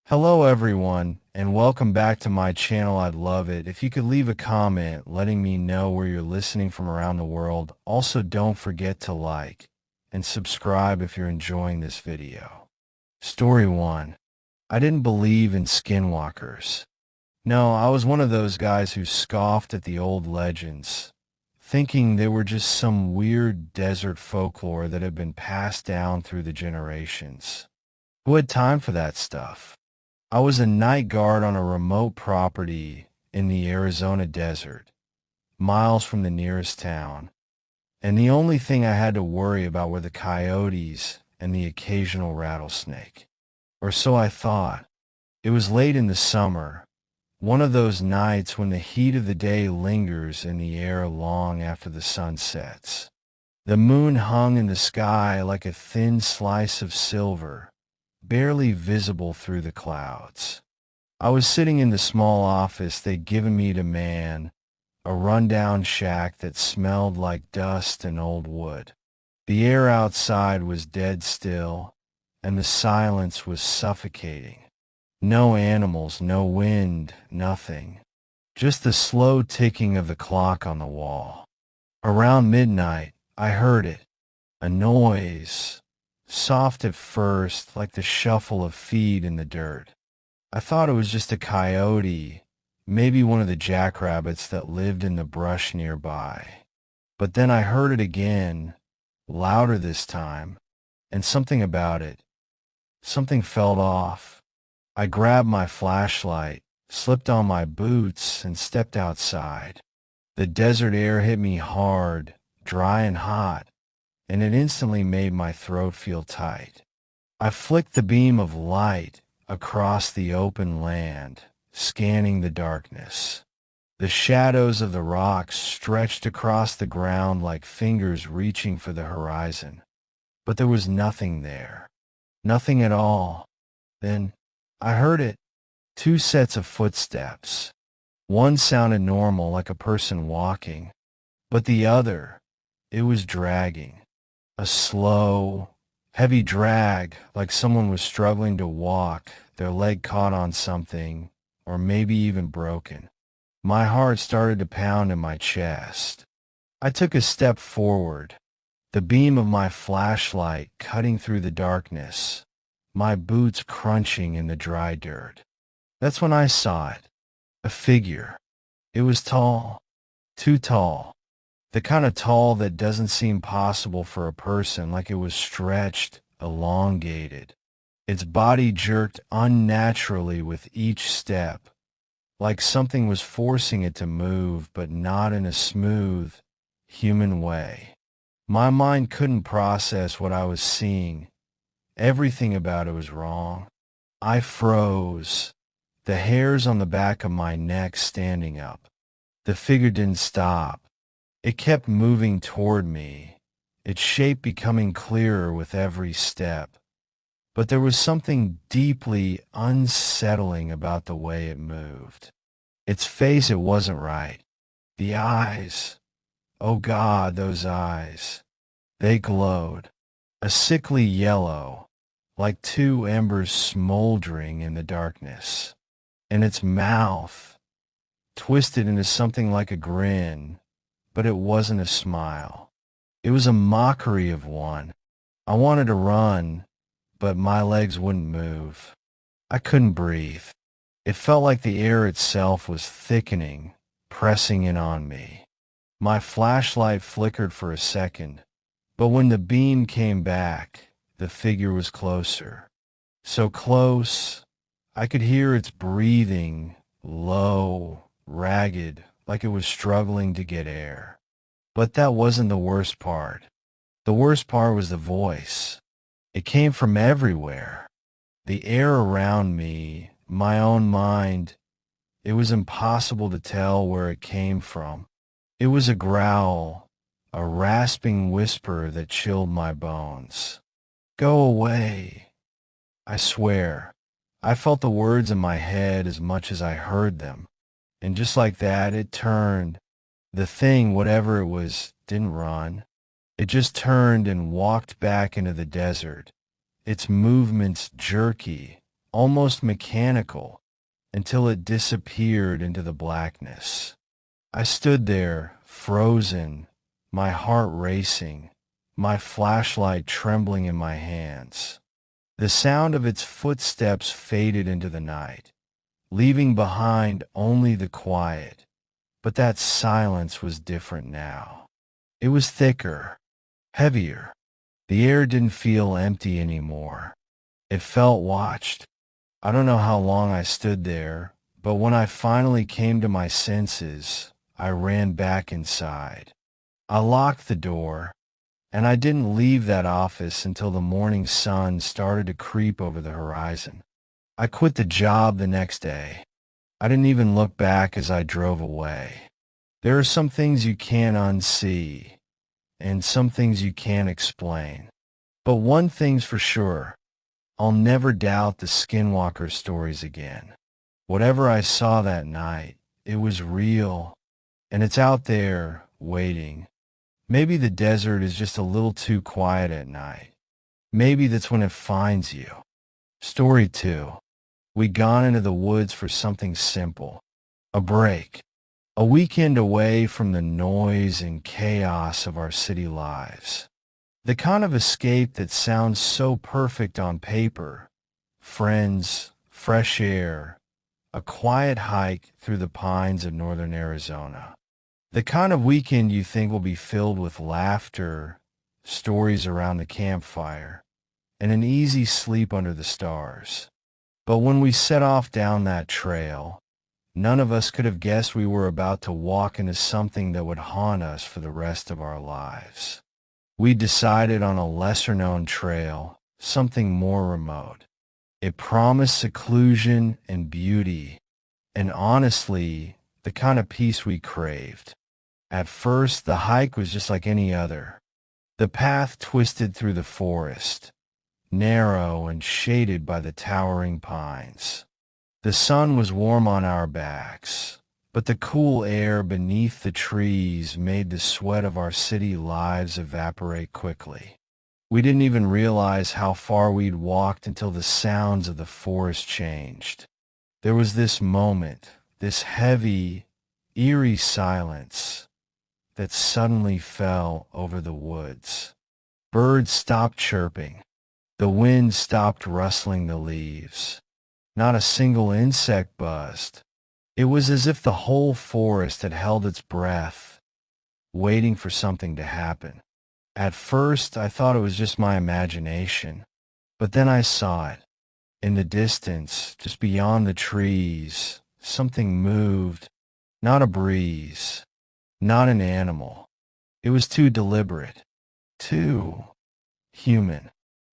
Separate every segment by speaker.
Speaker 1: Hello everyone, and welcome back to my channel. I'd love it if you could leave a comment letting me know where you're listening from around the world. Also, don't forget to like and subscribe if you're enjoying this video. Story 1. I didn't believe in skinwalkers. No, I was one of those guys who scoffed at the old legends, thinking they were just some weird desert folklore that had been passed down through the generations. Who had time for that stuff? I was a night guard on a remote property in the Arizona desert, miles from the nearest town, and the only thing I had to worry about were the coyotes and the occasional rattlesnake. Or so I thought. It was late in the summer, one of those nights when the heat of the day lingers in the air long after the sun sets. The moon hung in the sky like a thin slice of silver, barely visible through the clouds. I was sitting in the small office they'd given me to man, a rundown shack that smelled like dust and old wood. The air outside was dead still, and the silence was suffocating. No animals, no wind, nothing. Just the slow ticking of the clock on the wall. Around midnight, I heard it. A noise, soft at first, like the shuffle of feet in the dirt. I thought it was just a coyote, maybe one of the jackrabbits that lived in the brush nearby. But then I heard it again, louder this time, and something about it, something felt off. I grabbed my flashlight, slipped on my boots, and stepped outside. The desert air hit me hard, dry and hot, and it instantly made my throat feel tight. I flicked the beam of light across the open land, scanning the darkness. The shadows of the rocks stretched across the ground like fingers reaching for the horizon. But there was nothing there. Nothing at all. Then I heard it. Two sets of footsteps. One sounded normal, like a person walking, but the other, it was dragging. A slow, heavy drag, like someone was struggling to walk, their leg caught on something, or maybe even broken. My heart started to pound in my chest. I took a step forward, the beam of my flashlight cutting through the darkness, my boots crunching in the dry dirt. That's when I saw it. A figure. It was tall, too tall. The kind of tall that doesn't seem possible for a person, like it was stretched, elongated. Its body jerked unnaturally with each step, like something was forcing it to move, but not in a smooth, human way. My mind couldn't process what I was seeing. Everything about it was wrong. I froze, the hairs on the back of my neck standing up. The figure didn't stop. It kept moving toward me, its shape becoming clearer with every step. But there was something deeply unsettling about the way it moved. Its face, it wasn't right. The eyes, oh God, those eyes. They glowed, a sickly yellow, like two embers smoldering in the darkness. And its mouth, twisted into something like a grin, but it wasn't a smile. It was a mockery of one. I wanted to run, but my legs wouldn't move. I couldn't breathe. It felt like the air itself was thickening, pressing in on me. My flashlight flickered for a second, but when the beam came back, the figure was closer. So close, I could hear its breathing, low, ragged, like it was struggling to get air. But that wasn't the worst part. The worst part was the voice. It came from everywhere. The air around me, my own mind, it was impossible to tell where it came from. It was a growl, a rasping whisper that chilled my bones. Go away. I swear, I felt the words in my head as much as I heard them. And just like that, it turned. The thing, whatever it was, didn't run. It just turned and walked back into the desert, its movements jerky, almost mechanical, until it disappeared into the blackness. I stood there, frozen, my heart racing, my flashlight trembling in my hands. The sound of its footsteps faded into the night, leaving behind only the quiet. But that silence was different now. It was thicker, heavier. The air didn't feel empty anymore. It felt watched. I don't know how long I stood there, but when I finally came to my senses, I ran back inside. I locked the door, and I didn't leave that office until the morning sun started to creep over the horizon. I quit the job the next day. I didn't even look back as I drove away. There are some things you can't unsee, and some things you can't explain. But one thing's for sure, I'll never doubt the Skinwalker stories again. Whatever I saw that night, it was real, and it's out there, waiting. Maybe the desert is just a little too quiet at night. Maybe that's when it finds you. Story 2. We'd gone into the woods for something simple. A break. A weekend away from the noise and chaos of our city lives. The kind of escape that sounds so perfect on paper. Friends, fresh air, a quiet hike through the pines of northern Arizona. The kind of weekend you think will be filled with laughter, stories around the campfire, and an easy sleep under the stars. But when we set off down that trail, none of us could have guessed we were about to walk into something that would haunt us for the rest of our lives. We decided on a lesser-known trail, something more remote. It promised seclusion and beauty, and honestly, the kind of peace we craved. At first, the hike was just like any other. The path twisted through the forest, narrow and shaded by the towering pines. The sun was warm on our backs, but the cool air beneath the trees made the sweat of our city lives evaporate quickly. We didn't even realize how far we'd walked until the sounds of the forest changed. There was this moment, this heavy, eerie silence that suddenly fell over the woods. Birds stopped chirping. The wind stopped rustling the leaves. Not a single insect buzzed. It was as if the whole forest had held its breath, waiting for something to happen. At first, I thought it was just my imagination, but then I saw it. In the distance, just beyond the trees, something moved. Not a breeze, not an animal. It was too deliberate, too human.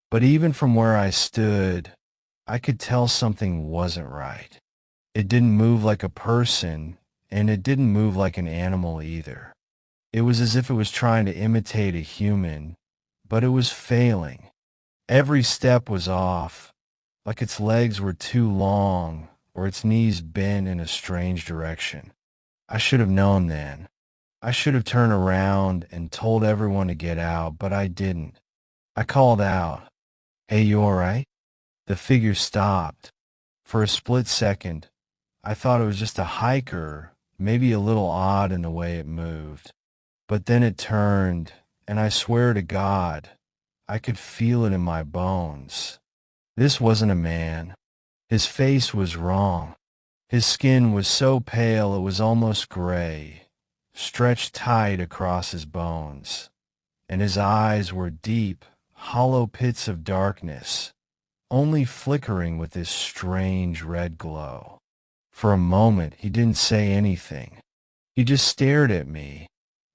Speaker 1: But even from where I stood, I could tell something wasn't right. It didn't move like a person, and it didn't move like an animal either. It was as if it was trying to imitate a human, but it was failing. Every step was off, like its legs were too long or its knees bent in a strange direction. I should have known then. I should have turned around and told everyone to get out, but I didn't. I called out, "Hey, you all right?" The figure stopped. For a split second, I thought it was just a hiker, maybe a little odd in the way it moved. But then it turned, and I swear to God, I could feel it in my bones. This wasn't a man. His face was wrong. His skin was so pale it was almost gray, stretched tight across his bones, and his eyes were deep, hollow pits of darkness, only flickering with this strange red glow. For a moment, he didn't say anything. He just stared at me,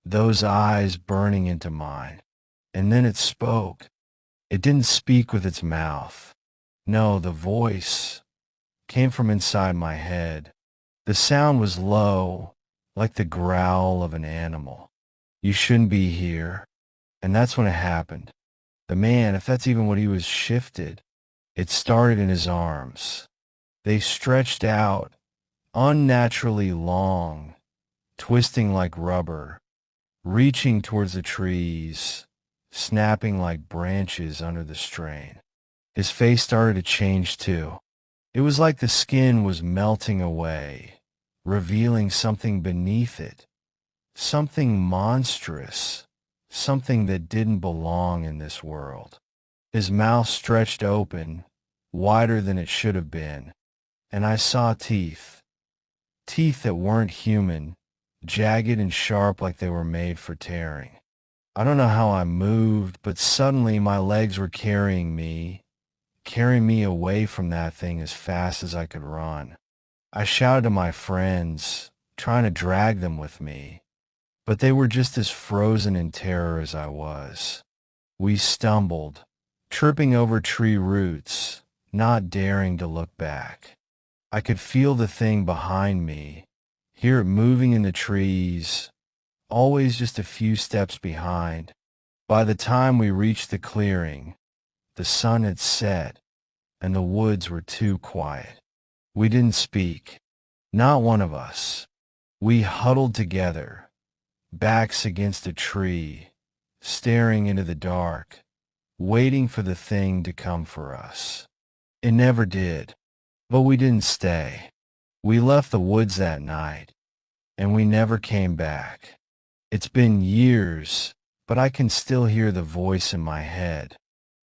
Speaker 1: those eyes burning into mine. And then it spoke. It didn't speak with its mouth. No, the voice came from inside my head. The sound was low, like the growl of an animal. "You shouldn't be here." And that's when it happened. The man, if that's even what he was, shifted. It started in his arms. They stretched out, unnaturally long, twisting like rubber, reaching towards the trees, snapping like branches under the strain. His face started to change too. It was like the skin was melting away, revealing something beneath it, something monstrous, something that didn't belong in this world. His mouth stretched open, wider than it should have been, and I saw teeth. Teeth that weren't human, jagged and sharp like they were made for tearing. I don't know how I moved, but suddenly my legs were carrying me away from that thing as fast as I could run. I shouted to my friends, trying to drag them with me, but they were just as frozen in terror as I was. We stumbled, tripping over tree roots, not daring to look back. I could feel the thing behind me, hear it moving in the trees, always just a few steps behind. By the time we reached the clearing, the sun had set, and the woods were too quiet. We didn't speak, not one of us. We huddled together, backs against a tree, staring into the dark, waiting for the thing to come for us. It never did, but we didn't stay. We left the woods that night, and we never came back. It's been years, but I can still hear the voice in my head.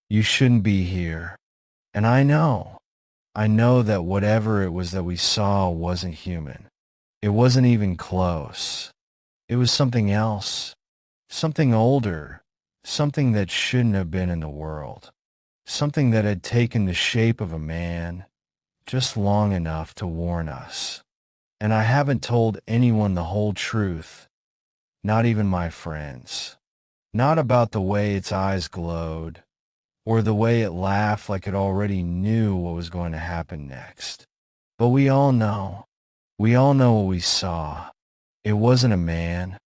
Speaker 1: You shouldn't be here. And I know that whatever it was that we saw wasn't human. It wasn't even close. It was something else, something older, something that shouldn't have been in the world, something that had taken the shape of a man just long enough to warn us. And I haven't told anyone the whole truth, not even my friends. Not about the way its eyes glowed, or the way it laughed like it already knew what was going to happen next. But we all know what we saw. It wasn't a man.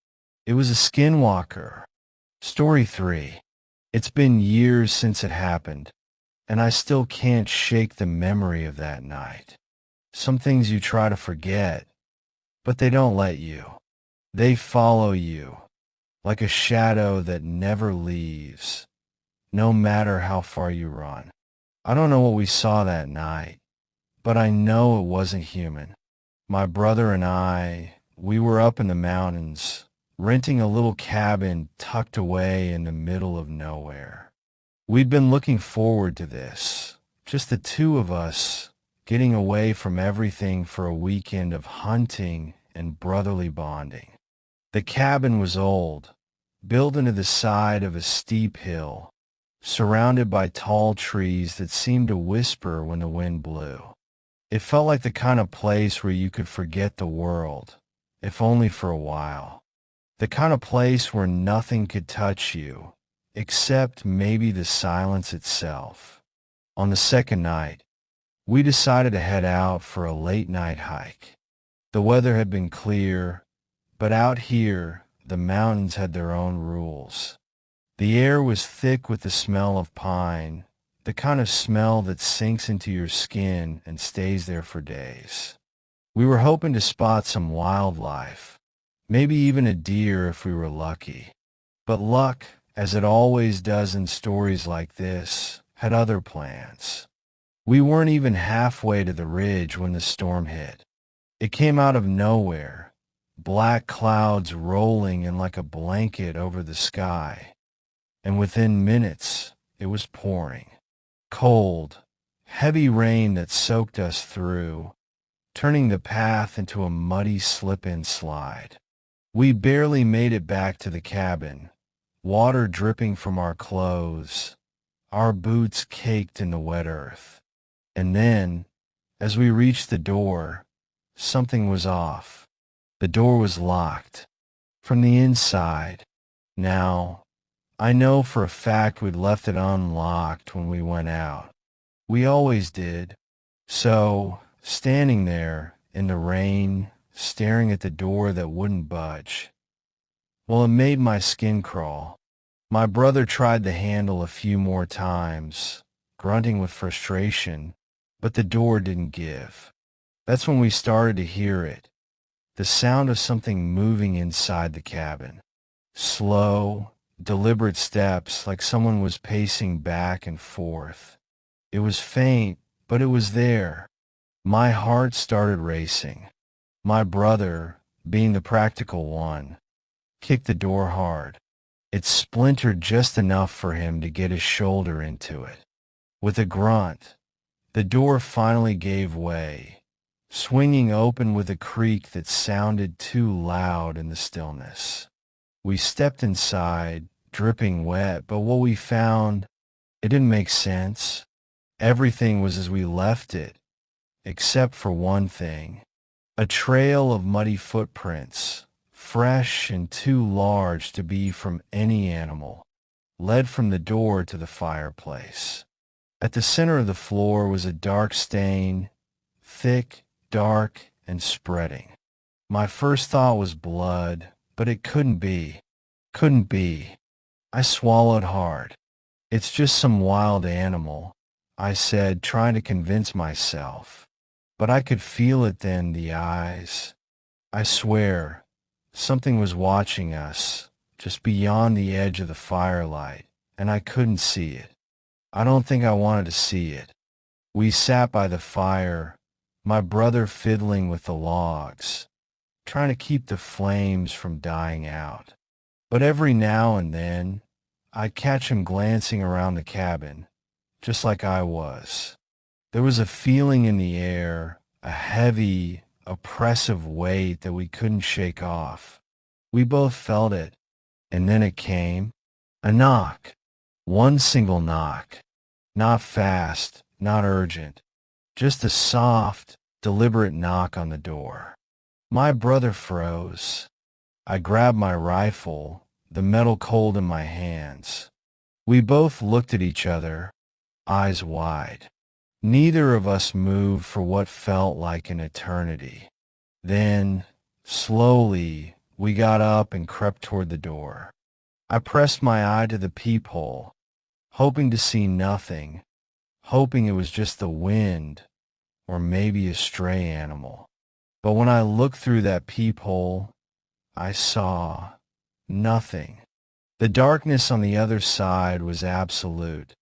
Speaker 1: It was a skinwalker. Story 3. It's been years since it happened, and I still can't shake the memory of that night. Some things you try to forget, but they don't let you. They follow you, like a shadow that never leaves, no matter how far you run. I don't know what we saw that night, but I know it wasn't human. My brother and we were up in the mountains, renting a little cabin tucked away in the middle of nowhere. We'd been looking forward to this, just the two of us, getting away from everything for a weekend of hunting and brotherly bonding. The cabin was old, built into the side of a steep hill, surrounded by tall trees that seemed to whisper when the wind blew. It felt like the kind of place where you could forget the world, if only for a while. The kind of place where nothing could touch you, except maybe the silence itself. On the second night, we decided to head out for a late-night hike. The weather had been clear, but out here, the mountains had their own rules. The air was thick with the smell of pine, the kind of smell that sinks into your skin and stays there for days. We were hoping to spot some wildlife, maybe even a deer if we were lucky. But luck, as it always does in stories like this, had other plans. We weren't even halfway to the ridge when the storm hit. It came out of nowhere, black clouds rolling in like a blanket over the sky. And within minutes, it was pouring. Cold, heavy rain that soaked us through, turning the path into a muddy slip-and slide. We barely made it back to the cabin, water dripping from our clothes, our boots caked in the wet earth. And then, as we reached the door, something was off. The door was locked from the inside. Now, I know for a fact we'd left it unlocked when we went out. We always did. So, standing there in the rain, staring at the door that wouldn't budge, well, it made my skin crawl. My brother tried the handle a few more times, grunting with frustration, but the door didn't give. That's when we started to hear it, the sound of something moving inside the cabin. Slow, deliberate steps like someone was pacing back and forth. It was faint, but it was there, My heart started racing. My brother, being the practical one, kicked the door hard. It splintered just enough for him to get his shoulder into it. With a grunt, the door finally gave way, swinging open with a creak that sounded too loud in the stillness. We stepped inside, dripping wet, but what we found, it didn't make sense. Everything was as we left it, except for one thing. A trail of muddy footprints, fresh and too large to be from any animal, led from the door to the fireplace. At the center of the floor was a dark stain, thick, dark, and spreading. My first thought was blood, but it couldn't be. Couldn't be. I swallowed hard. It's just some wild animal, I said, trying to convince myself. But I could feel it then, the eyes. I swear, something was watching us, just beyond the edge of the firelight, and I couldn't see it. I don't think I wanted to see it. We sat by the fire, my brother fiddling with the logs, trying to keep the flames from dying out. But every now and then, I'd catch him glancing around the cabin, just like I was. There was a feeling in the air, a heavy, oppressive weight that we couldn't shake off. We both felt it, and then it came. A knock. One single knock. Not fast, not urgent. Just a soft, deliberate knock on the door. My brother froze. I grabbed my rifle, the metal cold in my hands. We both looked at each other, eyes wide. Neither of us moved for what felt like an eternity. Then, slowly, we got up and crept toward the door. I pressed my eye to the peephole, hoping to see nothing, hoping it was just the wind or maybe a stray animal. But when I looked through that peephole, I saw nothing. The darkness on the other side was absolute,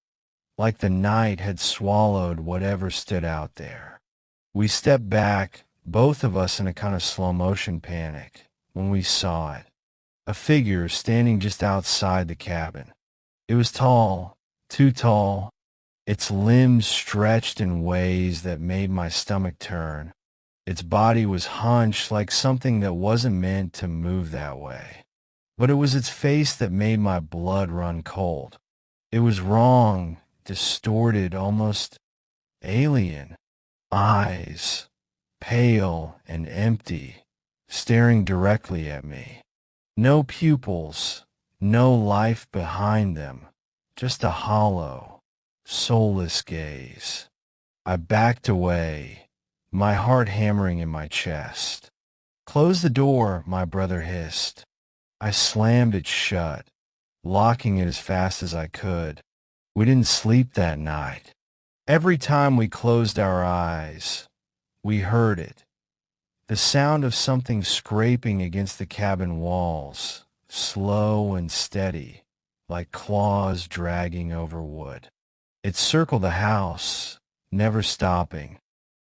Speaker 1: like the night had swallowed whatever stood out there. We stepped back, both of us in a kind of slow-motion panic, when we saw it. A figure standing just outside the cabin. It was tall, too tall. Its limbs stretched in ways that made my stomach turn. Its body was hunched like something that wasn't meant to move that way. But it was its face that made my blood run cold. It was wrong, distorted, almost alien. Eyes, pale and empty, staring directly at me. No pupils, no life behind them, just a hollow, soulless gaze. I backed away, my heart hammering in my chest. "Close the door," my brother hissed. I slammed it shut, locking it as fast as I could. We didn't sleep that night. Every time we closed our eyes, we heard it. The sound of something scraping against the cabin walls, slow and steady, like claws dragging over wood. It circled the house, never stopping.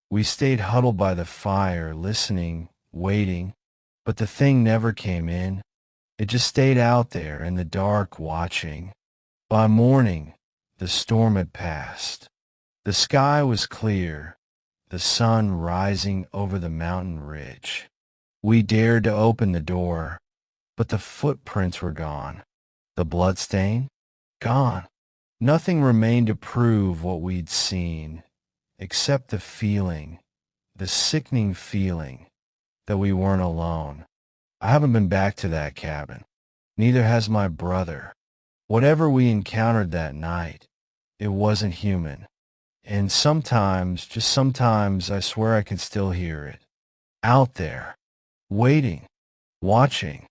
Speaker 1: We stayed huddled by the fire, listening, waiting, but the thing never came in. It just stayed out there in the dark, watching. By morning, the storm had passed. The sky was clear, the sun rising over the mountain ridge. We dared to open the door, but the footprints were gone. The bloodstain? Gone. Nothing remained to prove what we'd seen, except the feeling, the sickening feeling, that we weren't alone. I haven't been back to that cabin. Neither has my brother. Whatever we encountered that night, it wasn't human. And sometimes, just sometimes, I swear I can still hear it. Out there, waiting, watching.